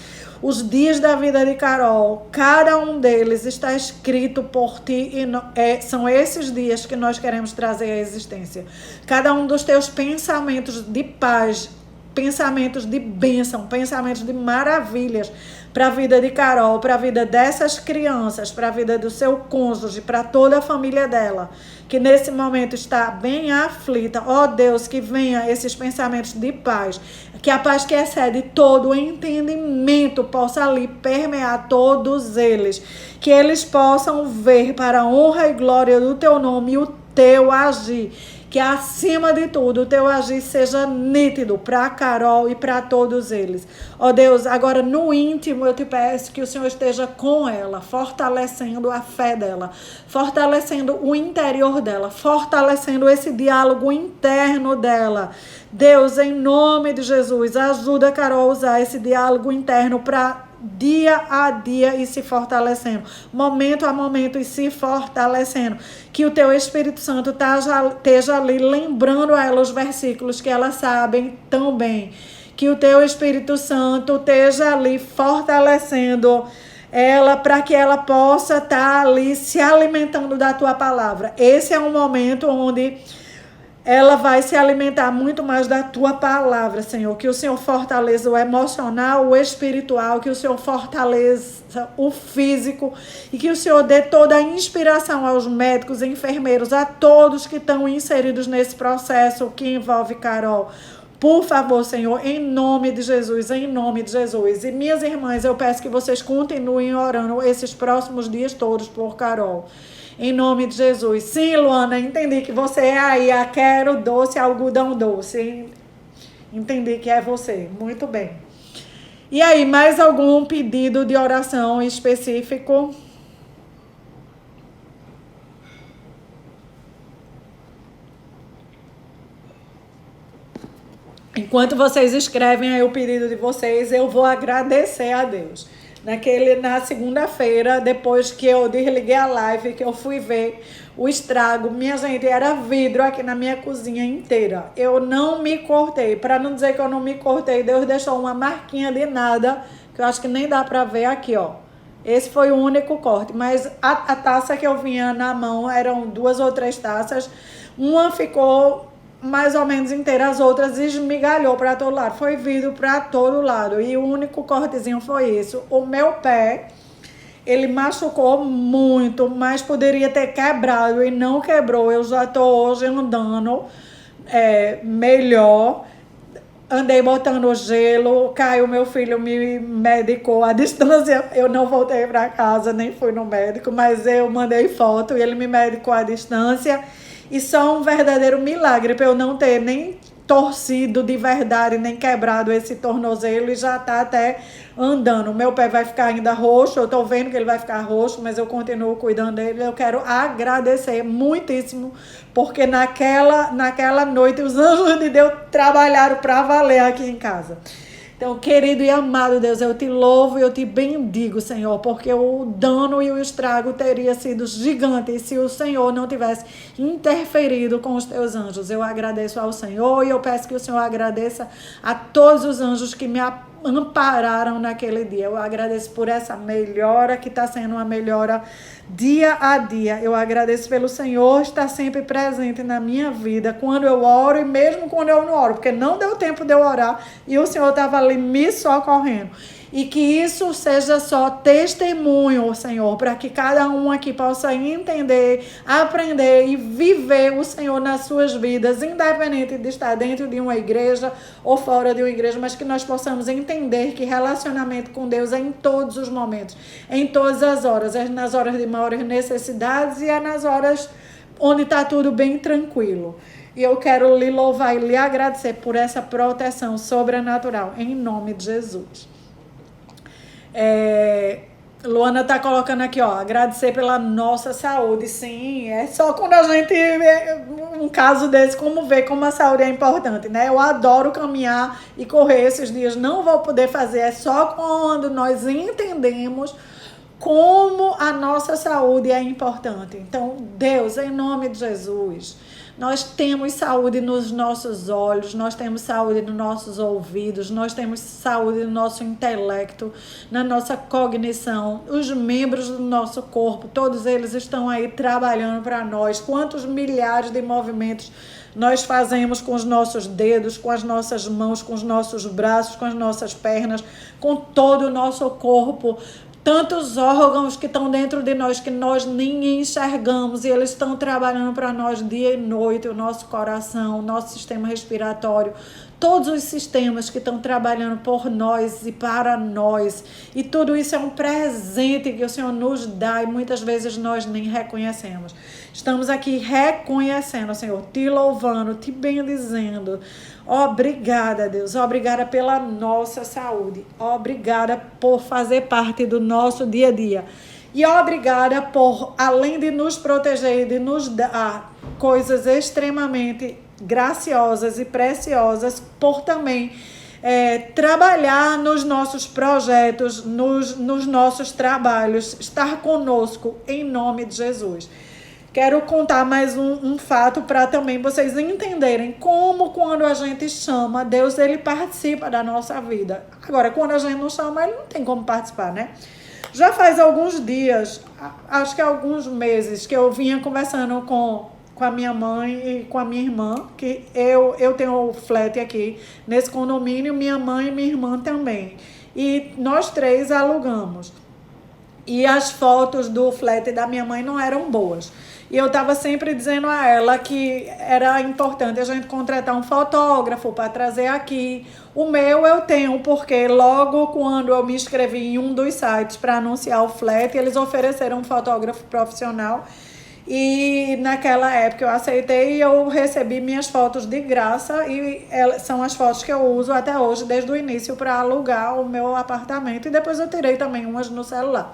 Os dias da vida de Carol, cada um deles está escrito por Ti e são esses dias que nós queremos trazer à existência. Cada um dos Teus pensamentos de paz, pensamentos de bênção, pensamentos de maravilhas para a vida de Carol, para a vida dessas crianças, para a vida do seu cônjuge, para toda a família dela, que nesse momento está bem aflita. Ó Deus, que venha esses pensamentos de paz, que a paz que excede todo o entendimento possa ali permear todos eles, que eles possam ver para a honra e glória do Teu nome e o Teu agir. Que acima de tudo o Teu agir seja nítido para Carol e para todos eles. Ó Deus, agora no íntimo eu Te peço que o Senhor esteja com ela, fortalecendo a fé dela, fortalecendo o interior dela, fortalecendo esse diálogo interno dela. Deus, em nome de Jesus, ajuda a Carol a usar esse diálogo interno para dia a dia e se fortalecendo, momento a momento e se fortalecendo, que o Teu Espírito Santo esteja ali lembrando a ela os versículos que elas sabem tão bem, que o Teu Espírito Santo esteja ali fortalecendo ela para que ela possa estar ali se alimentando da Tua palavra. Esse é um momento onde ela vai se alimentar muito mais da Tua palavra, Senhor. Que o Senhor fortaleça o emocional, o espiritual, que o Senhor fortaleça o físico e que o Senhor dê toda a inspiração aos médicos, enfermeiros, a todos que estão inseridos nesse processo que envolve Carol. Por favor, Senhor, em nome de Jesus, em nome de Jesus. E minhas irmãs, eu peço que vocês continuem orando esses próximos dias todos por Carol. Em nome de Jesus. Sim, Luana, entendi que você é aí a Quero Doce, Algodão Doce. Entendi que é você. Muito bem. E aí, mais algum pedido de oração específico? Enquanto vocês escrevem aí o pedido de vocês, eu vou agradecer a Deus. Na segunda-feira, depois que eu desliguei a live, que eu fui ver o estrago, minha gente, era vidro aqui na minha cozinha inteira. Eu não me cortei. Para não dizer que eu não me cortei, Deus deixou uma marquinha de nada, que eu acho que nem dá para ver aqui, ó. Esse foi o único corte, mas a taça que eu vinha na mão eram 2 ou 3 taças. Uma ficou mais ou menos inteira, as outras esmigalhou para todo lado. Foi vidro para todo lado. E o único cortezinho foi isso. O meu pé, ele machucou muito, mas poderia ter quebrado e não quebrou. Eu já estou hoje andando melhor. Andei botando gelo, Caio, meu filho, me medicou à distância. Eu não voltei para casa, nem fui no médico, mas eu mandei foto e ele me medicou à distância. E só um verdadeiro milagre para eu não ter nem torcido de verdade, nem quebrado esse tornozelo e já tá até andando. O meu pé vai ficar ainda roxo, eu tô vendo que ele vai ficar roxo, mas eu continuo cuidando dele. Eu quero agradecer muitíssimo, porque naquela noite os anjos de Deus trabalharam para valer aqui em casa. Então, querido e amado Deus, eu te louvo e eu te bendigo, Senhor, porque o dano e o estrago teria sido gigante se o Senhor não tivesse interferido com os teus anjos. Eu agradeço ao Senhor e eu peço que o Senhor agradeça a todos os anjos que me ampararam naquele dia. Eu agradeço por essa melhora que está sendo uma melhora dia a dia. Eu agradeço pelo Senhor estar sempre presente na minha vida, quando eu oro e mesmo quando eu não oro, porque não deu tempo de eu orar e o Senhor estava ali me socorrendo. E que isso seja só testemunho, Senhor, para que cada um aqui possa entender, aprender e viver o Senhor nas suas vidas, independente de estar dentro de uma igreja ou fora de uma igreja, mas que nós possamos entender que relacionamento com Deus é em todos os momentos, em todas as horas, é nas horas de maiores necessidades e é nas horas onde está tudo bem tranquilo. E eu quero lhe louvar e lhe agradecer por essa proteção sobrenatural, em nome de Jesus. Luana tá colocando aqui, ó, agradecer pela nossa saúde. Sim, é só quando a gente vê um caso desse, como vê como a saúde é importante, né? Eu adoro caminhar e correr esses dias, não vou poder fazer, é só quando nós entendemos como a nossa saúde é importante. Então, Deus, em nome de Jesus, nós temos saúde nos nossos olhos, nós temos saúde nos nossos ouvidos, nós temos saúde no nosso intelecto, na nossa cognição, os membros do nosso corpo, todos eles estão aí trabalhando para nós. Quantos milhares de movimentos nós fazemos com os nossos dedos, com as nossas mãos, com os nossos braços, com as nossas pernas, com todo o nosso corpo. Tantos órgãos que estão dentro de nós que nós nem enxergamos e eles estão trabalhando para nós dia e noite, o nosso coração, o nosso sistema respiratório, todos os sistemas que estão trabalhando por nós e para nós. E tudo isso é um presente que o Senhor nos dá e muitas vezes nós nem reconhecemos. Estamos aqui reconhecendo, Senhor, te louvando, te bendizendo. Obrigada, Deus. Obrigada pela nossa saúde. Obrigada por fazer parte do nosso dia a dia. E obrigada por, além de nos proteger e de nos dar coisas extremamente graciosas e preciosas, por também trabalhar nos nossos projetos, nos nossos trabalhos, estar conosco em nome de Jesus. Quero contar mais um fato para também vocês entenderem como quando a gente chama, Deus ele participa da nossa vida. Agora, quando a gente não chama, ele não tem como participar, né? Já faz alguns dias, acho que alguns meses, que eu vinha conversando com a minha mãe e com a minha irmã, que eu tenho flat aqui nesse condomínio, minha mãe e minha irmã também. E nós 3 alugamos. E as fotos do flat da minha mãe não eram boas. E eu estava sempre dizendo a ela que era importante a gente contratar um fotógrafo para trazer aqui. O meu eu tenho, porque logo quando eu me inscrevi em um dos sites para anunciar o flat, eles ofereceram um fotógrafo profissional. E naquela época eu aceitei e eu recebi minhas fotos de graça. E são as fotos que eu uso até hoje, desde o início, para alugar o meu apartamento. E depois eu tirei também umas no celular.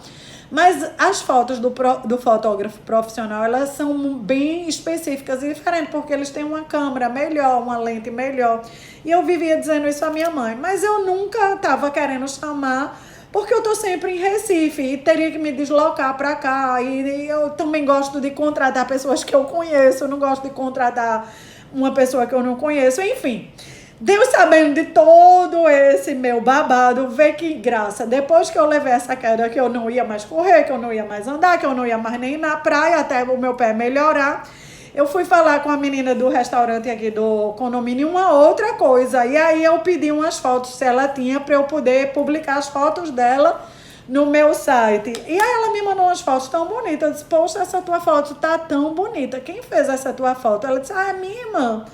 Mas as fotos do fotógrafo profissional, elas são bem específicas e diferentes, porque eles têm uma câmera melhor, uma lente melhor. E eu vivia dizendo isso à minha mãe, mas eu nunca estava querendo chamar porque eu tô sempre em Recife e teria que me deslocar para cá. E eu também gosto de contratar pessoas que eu conheço, eu não gosto de contratar uma pessoa que eu não conheço, enfim. Deus, sabendo de todo esse meu babado, vê que graça. Depois que eu levei essa queda, que eu não ia mais correr, que eu não ia mais andar, que eu não ia mais nem ir na praia, até o meu pé melhorar, eu fui falar com a menina do restaurante aqui do condomínio uma outra coisa. E aí eu pedi umas fotos, se ela tinha, para eu poder publicar as fotos dela no meu site. E aí ela me mandou umas fotos tão bonitas. Eu disse, poxa, essa tua foto tá tão bonita. Quem fez essa tua foto? Ela disse, é minha irmã.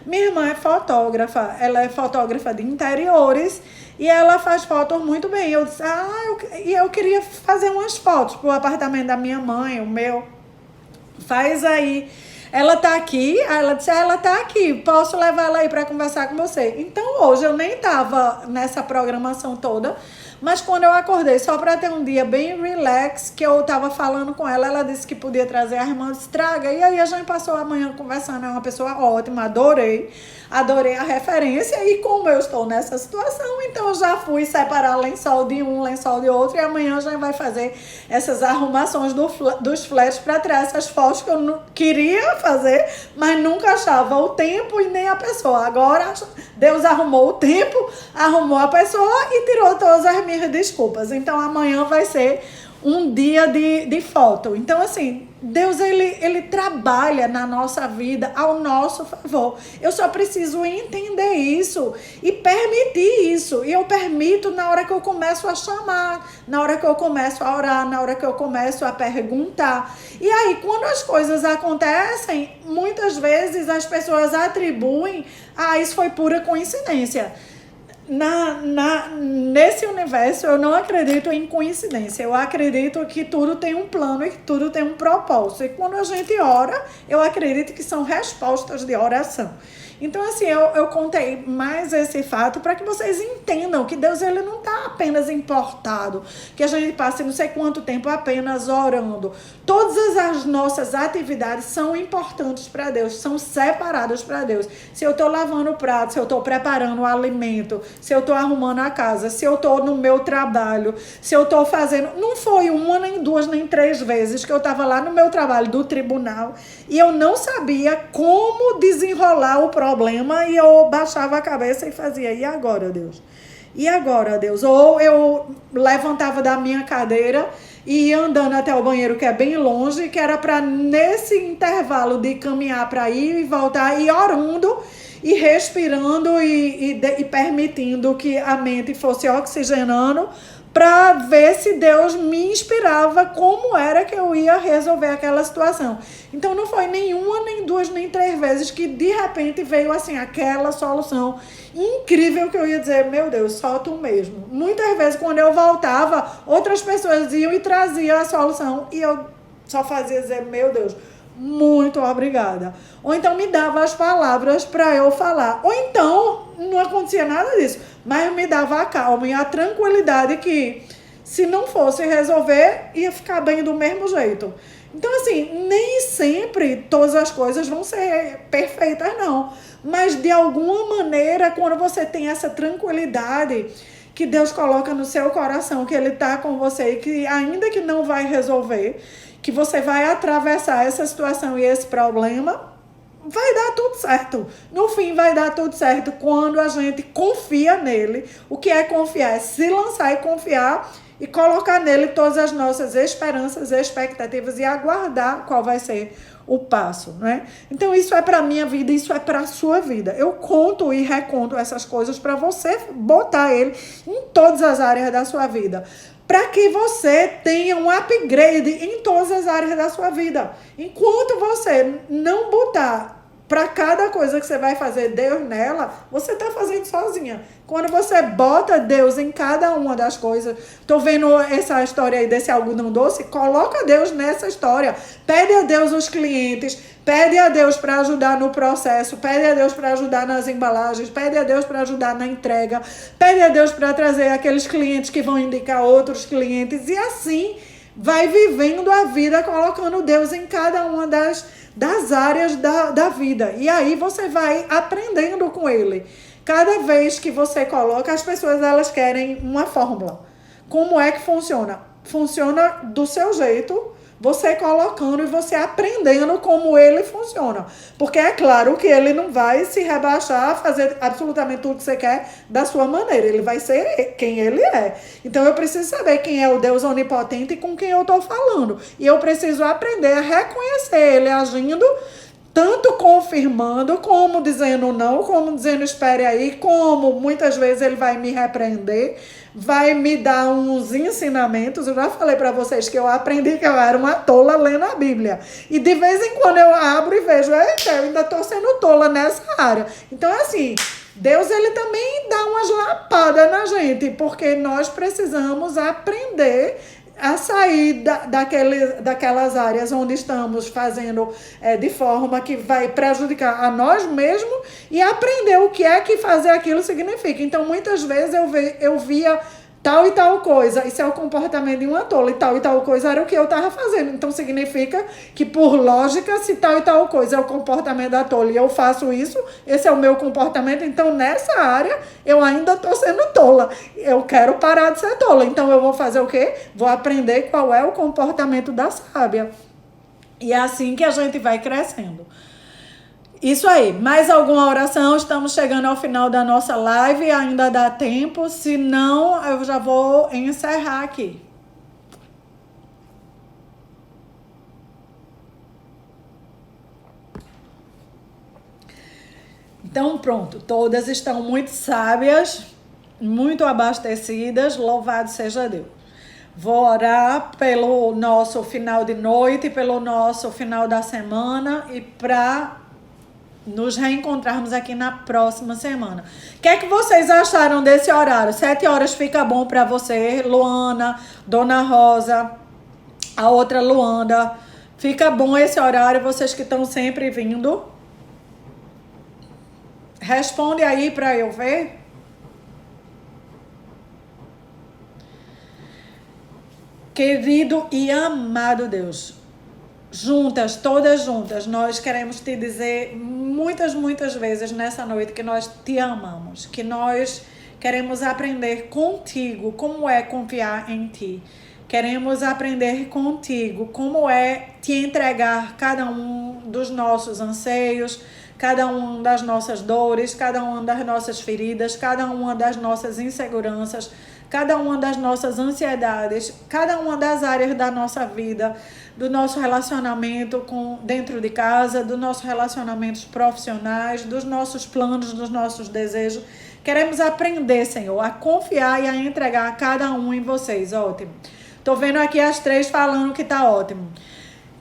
Minha irmã é fotógrafa, ela é fotógrafa de interiores e ela faz fotos muito bem. Eu disse, eu queria fazer umas fotos pro apartamento da minha mãe, o meu. Faz aí. Ela tá aqui? Aí ela disse, ela tá aqui, posso levar ela aí para conversar com você. Então hoje eu nem tava nessa programação toda, mas quando eu acordei, só para ter um dia bem relax, que eu tava falando com ela, ela disse que podia trazer a irmã, estraga. E aí a gente passou a manhã conversando, é uma pessoa ótima, adorei a referência. E como eu estou nessa situação, então eu já fui separar lençol de um, lençol de outro, e amanhã a gente vai fazer essas arrumações dos flashes para tirar essas fotos que eu não queria fazer, mas nunca achava o tempo e nem a pessoa. Agora Deus arrumou o tempo, arrumou a pessoa e tirou todas as minhas desculpas. Então amanhã vai ser um dia de foto. Então assim, Deus ele trabalha na nossa vida ao nosso favor. Eu só preciso entender isso e permitir isso. E eu permito na hora que eu começo a chamar, na hora que eu começo a orar, na hora que eu começo a perguntar. E aí, quando as coisas acontecem, muitas vezes as pessoas atribuem, isso foi pura coincidência. Nesse universo eu não acredito em coincidência, eu acredito que tudo tem um plano e que tudo tem um propósito, e quando a gente ora, eu acredito que são respostas de oração. Então assim, eu contei mais esse fato para que vocês entendam que Deus ele não está apenas importado, que a gente passe não sei quanto tempo apenas orando. Todas as nossas atividades são importantes para Deus, são separadas para Deus. Se eu estou lavando o prato, se eu estou preparando o alimento, se eu estou arrumando a casa, se eu estou no meu trabalho, se eu estou fazendo... Não foi uma, nem duas, nem três vezes que eu estava lá no meu trabalho do tribunal e eu não sabia como desenrolar o problema e eu baixava a cabeça e fazia, e agora, Deus? E agora, Deus? Ou eu levantava da minha cadeira e ia andando até o banheiro, que é bem longe, que era para nesse intervalo de caminhar para ir e voltar, e orando e respirando e permitindo que a mente fosse oxigenando, para ver se Deus me inspirava como era que eu ia resolver aquela situação. Então não foi nenhuma, nem duas, nem três vezes que de repente veio assim aquela solução incrível que eu ia dizer, meu Deus, só tu mesmo. Muitas vezes quando eu voltava, outras pessoas iam e traziam a solução e eu só fazia dizer, meu Deus, muito obrigada. Ou então me dava as palavras para eu falar. Ou então não acontecia nada disso, mas me dava a calma e a tranquilidade que se não fosse resolver, ia ficar bem do mesmo jeito. Então assim, nem sempre todas as coisas vão ser perfeitas não, mas de alguma maneira, quando você tem essa tranquilidade que Deus coloca no seu coração, que Ele está com você e que ainda que não vai resolver, que você vai atravessar essa situação e esse problema, vai dar tudo certo. No fim vai dar tudo certo quando a gente confia nele. O que é confiar? É se lançar e confiar e colocar nele todas as nossas esperanças, expectativas e aguardar qual vai ser o passo, né? Então isso é para a minha vida, isso é para a sua vida. Eu conto e reconto essas coisas para você botar ele em todas as áreas da sua vida, para que você tenha um upgrade em todas as áreas da sua vida. Enquanto você não botar para cada coisa que você vai fazer Deus nela, você está fazendo sozinha. Quando você bota Deus em cada uma das coisas, tô vendo essa história aí desse algodão doce, coloca Deus nessa história. Pede a Deus os clientes, pede a Deus para ajudar no processo, pede a Deus para ajudar nas embalagens, pede a Deus para ajudar na entrega, pede a Deus para trazer aqueles clientes que vão indicar outros clientes, e assim vai vivendo a vida, colocando Deus em cada uma das áreas da vida. E aí você vai aprendendo com ele. Cada vez que você coloca, as pessoas elas querem uma fórmula. como é que funciona? Funciona do seu jeito, você colocando e você aprendendo como ele funciona. Porque é claro que ele não vai se rebaixar a fazer absolutamente tudo que você quer da sua maneira. Ele vai ser quem ele é. Então eu preciso saber quem é o Deus onipotente e com quem eu estou falando. E eu preciso aprender a reconhecer ele agindo, tanto confirmando, como dizendo não, como dizendo espere aí, como muitas vezes ele vai me repreender, vai me dar uns ensinamentos. Eu já falei para vocês que eu aprendi que eu era uma tola lendo a Bíblia. E de vez em quando eu abro e vejo, eita, eu ainda estou sendo tola nessa área. Então, assim, Deus, ele também dá umas lapadas na gente, porque nós precisamos aprender a sair daquelas áreas onde estamos fazendo de forma que vai prejudicar a nós mesmos e aprender o que é que fazer aquilo significa. Então, muitas vezes eu via tal e tal coisa, isso é o comportamento de uma tola, e tal coisa era o que eu estava fazendo. Então, significa que, por lógica, se tal e tal coisa é o comportamento da tola e eu faço isso, esse é o meu comportamento, então, nessa área, eu ainda estou sendo tola. Eu quero parar de ser tola. Então, eu vou fazer o quê? Vou aprender qual é o comportamento da sábia. E é assim que a gente vai crescendo. Isso aí, mais alguma oração? Estamos chegando ao final da nossa live, ainda dá tempo, se não, eu já vou encerrar aqui. Então pronto, todas estão muito sábias, muito abastecidas, louvado seja Deus. Vou orar pelo nosso final de noite, pelo nosso final da semana e para nos reencontrarmos aqui na próxima semana. O que é que vocês acharam desse horário? 7 horas fica bom para você, Luana, Dona Rosa, a outra Luanda. Fica bom esse horário, vocês que estão sempre vindo? Responde aí para eu ver. Querido e amado Deus, juntas, todas juntas, nós queremos te dizer muitas vezes nessa noite que nós te amamos, que nós queremos aprender contigo como é confiar em ti. Queremos aprender contigo como é te entregar cada um dos nossos anseios, cada uma das nossas dores, cada uma das nossas feridas, cada uma das nossas inseguranças, cada uma das nossas ansiedades, cada uma das áreas da nossa vida, do nosso relacionamento dentro de casa, dos nossos relacionamentos profissionais, dos nossos planos, dos nossos desejos. Queremos aprender, Senhor, a confiar e a entregar cada um em vocês. Ótimo. Tô vendo aqui as 3 falando que tá ótimo.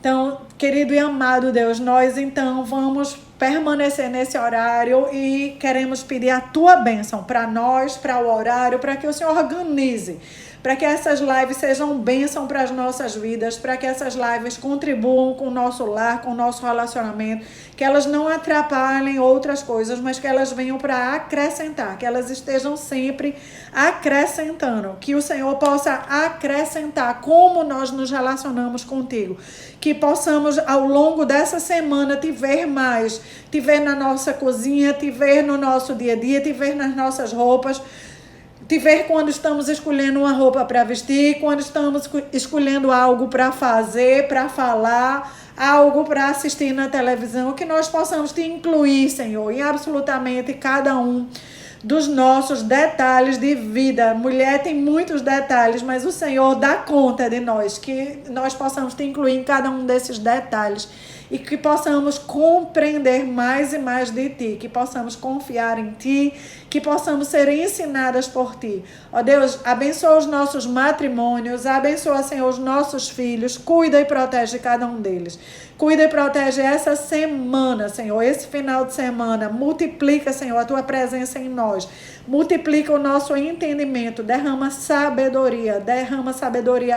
Então, querido e amado Deus, nós então vamos permanecer nesse horário e queremos pedir a tua bênção para nós, para o horário, para que o Senhor organize, para que essas lives sejam bênção para as nossas vidas, para que essas lives contribuam com o nosso lar, com o nosso relacionamento, que elas não atrapalhem outras coisas, mas que elas venham para acrescentar, que elas estejam sempre acrescentando, que o Senhor possa acrescentar como nós nos relacionamos contigo, que possamos ao longo dessa semana te ver mais, te ver na nossa cozinha, te ver no nosso dia a dia, te ver nas nossas roupas, te ver quando estamos escolhendo uma roupa para vestir, quando estamos escolhendo algo para fazer, para falar, algo para assistir na televisão, que nós possamos te incluir, Senhor, em absolutamente cada um dos nossos detalhes de vida. Mulher tem muitos detalhes, mas o Senhor dá conta de nós, que nós possamos te incluir em cada um desses detalhes e que possamos compreender mais e mais de ti, que possamos confiar em ti, que possamos ser ensinadas por ti. Ó Deus, abençoa os nossos matrimônios, abençoa, Senhor, os nossos filhos, cuida e protege cada um deles. Cuida e protege essa semana, Senhor, esse final de semana. Multiplica, Senhor, a tua presença em nós. Multiplica o nosso entendimento. Derrama sabedoria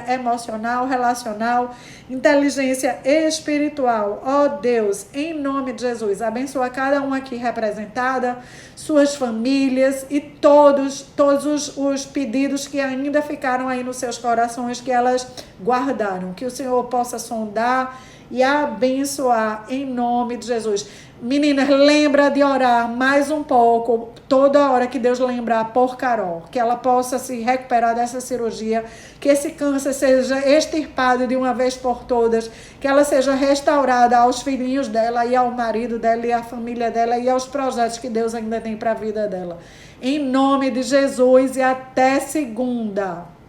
emocional, relacional, inteligência espiritual. Ó Deus, em nome de Jesus, abençoa cada um aqui representada, suas famílias e todos os pedidos que ainda ficaram aí nos seus corações, que elas guardaram. Que o Senhor possa sondar e abençoar em nome de Jesus. Meninas, lembra de orar mais um pouco, toda hora que Deus lembrar por Carol, que ela possa se recuperar dessa cirurgia, que esse câncer seja extirpado de uma vez por todas, que ela seja restaurada aos filhinhos dela e ao marido dela e à família dela e aos projetos que Deus ainda tem para a vida dela. Em nome de Jesus e até segunda.